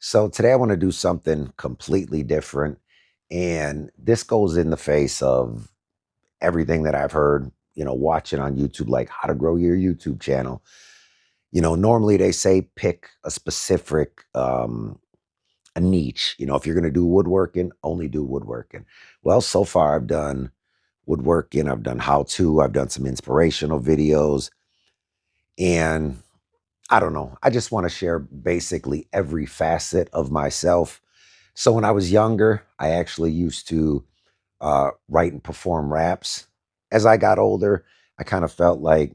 So today I want to do something completely different. And this goes in the face of everything that I've heard, watching on YouTube, like how to grow your YouTube channel. Normally they say pick a specific a niche. If you're going to do woodworking, only do woodworking. Well, so far I've done woodworking, I've done how to, I've done some inspirational videos, and I don't know. I just want to share basically every facet of myself. So when I was younger, I actually used to write and perform raps. As I got older, I kind of felt like,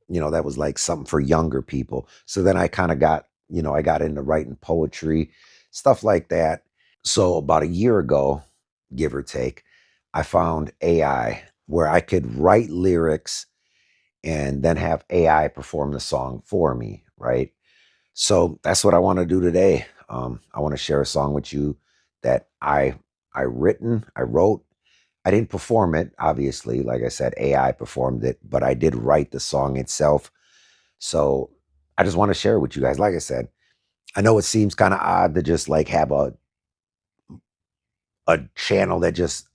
that was like something for younger people. So then I kind of got, I got into writing poetry, stuff like that. So about a year ago, give or take, I found AI where I could write lyrics and then have AI perform the song for me, right? So that's what I want to do today. I want to share a song with you that I wrote. I didn't perform it, obviously. Like I said, AI performed it, but I did write the song itself. So I just want to share it with you guys. Like I said, I know it seems kind of odd to just like have a channel that just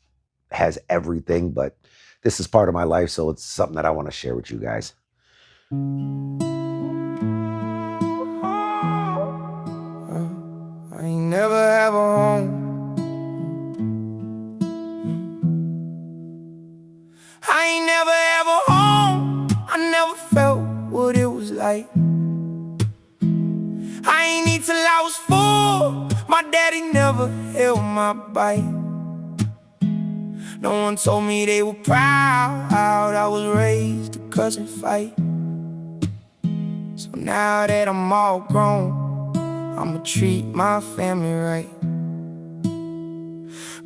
has everything, but this is part of my life, so it's something that I want to share with you guys. I ain't never have a home. I ain't never have a home. I never felt what it was like. I ain't eat till I was full. My daddy never held my bite. No one told me they were proud. I was raised to cuss and fight. So now that I'm all grown, I'ma treat my family right.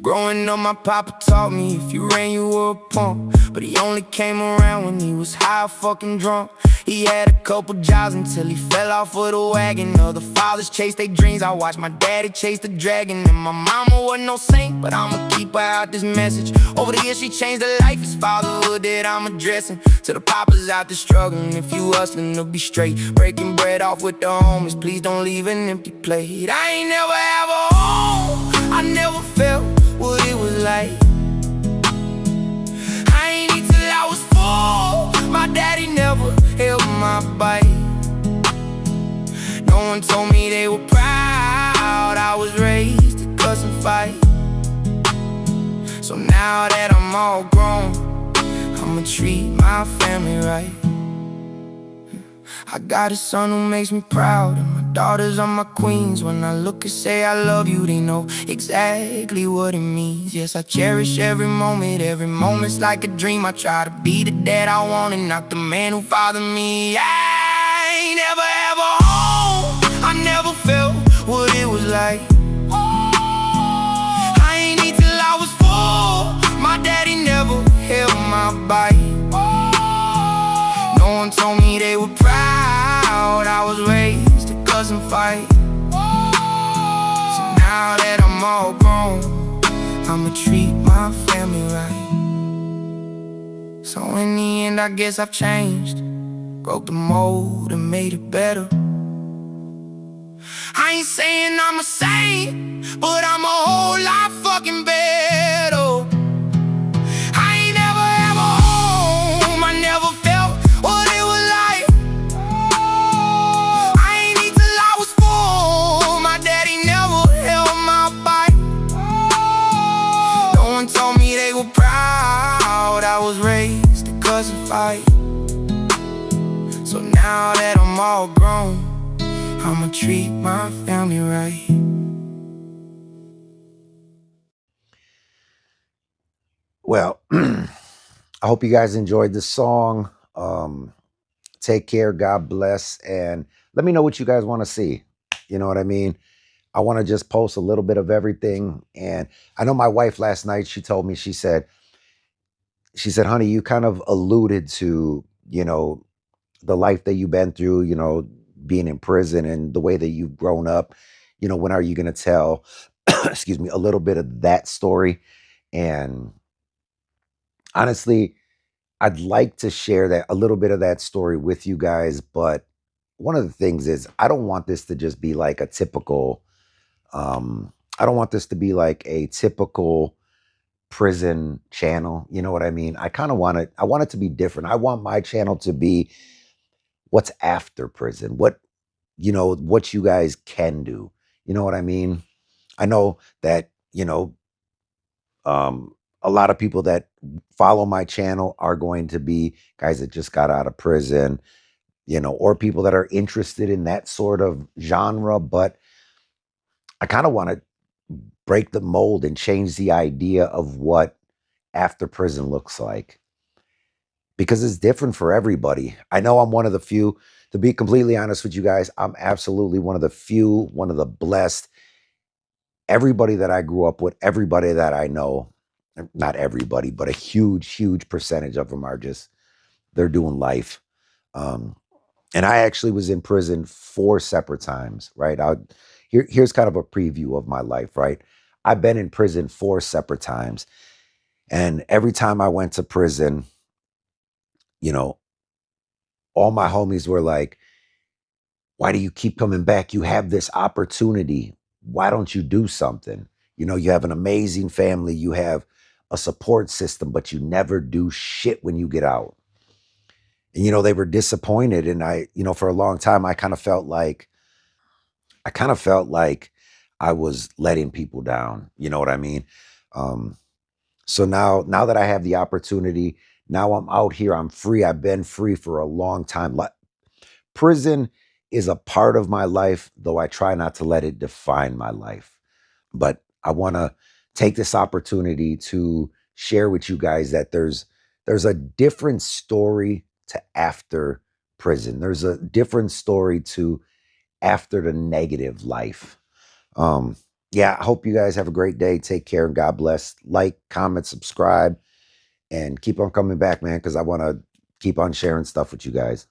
Growing up, my papa taught me if you ran, you were a punk. But he only came around when he was high fucking drunk. He had a couple jobs until he fell off of the wagon. Other fathers chased their dreams, I watched my daddy chase the dragon. And my mama wasn't no saint, but I'ma keep her out this message. Over the years she changed her life, it's fatherhood that I'm addressing. To the papas out there struggling, if you hustling to be straight, breaking bread off with the homies, please don't leave an empty plate. I ain't never have a home, I never felt what it was like. I ain't eat till I was full. My daddy never held my bite. No one told me they were proud. I was raised to cuss and fight. So now that I'm all grown, I'ma treat my family right. I got a son who makes me proud, and my daughters are my queens. When I look and say I love you, they know exactly what it means. Yes, I cherish every moment's like a dream. I try to be the dad I want and not the man who fathered me. I ain't never have a home, I never felt what it was like. I ain't eat till I was full. My daddy never held my bite. No one told me they were proud. I was raised to cuss and fight. So now that I'm all grown, I'ma treat my family right. So in the end, I guess I've changed, broke the mold and made it better. I ain't saying I'm a saint, but I'm a whole lot fucking better. I ain't never have a home, I never felt what it was like. I ain't eat till I was full. My daddy never held my bite. No one told me they were proud. I was raised to cuss and fight. So now that I'm all grown, I'ma treat my family right. Well, I hope you guys enjoyed the song. Take care, God bless, and let me know what you guys want to see. You know what I mean? I want to just post a little bit of everything. And I know my wife last night, she told me, she said, honey, you kind of alluded to, the life that you've been through, being in prison and the way that you've grown up. When are you going to tell, excuse me, a little bit of that story? And honestly, I'd like to share that a little bit of that story with you guys, but one of the things is I don't want this to just be like a typical I don't want this to be like a typical prison channel. You know what I mean? I want it to be different. I want my channel to be what's after prison, what you guys can do. You know what I mean? I know that, a lot of people that follow my channel are going to be guys that just got out of prison, or people that are interested in that sort of genre. But I kind of want to break the mold and change the idea of what after prison looks like, because it's different for everybody. I know I'm one of the few, to be completely honest with you guys, I'm absolutely one of the few, one of the blessed. Everybody that I grew up with, everybody that I know, not everybody, but a huge, huge percentage of them are just, they're doing life. Um, and I actually was in prison 4 separate times, right? Here's kind of a preview of my life, right? I've been in prison 4 separate times. And every time I went to prison, you know, all my homies were like, why do you keep coming back? You have this opportunity. Why don't you do something? You have an amazing family, you have a support system, but you never do shit when you get out. And they were disappointed. And for a long time, I kind of felt like I was letting people down. You know what I mean? Um, so now that I have the opportunity, now I'm out here, I'm free. I've been free for a long time. Prison is a part of my life, though I try not to let it define my life. But I want to take this opportunity to share with you guys that there's a different story to after prison. There's a different story to after the negative life. Um, yeah, I hope you guys have a great day. Take care and God bless. Like, comment, subscribe, and keep on coming back, man, because I want to keep on sharing stuff with you guys.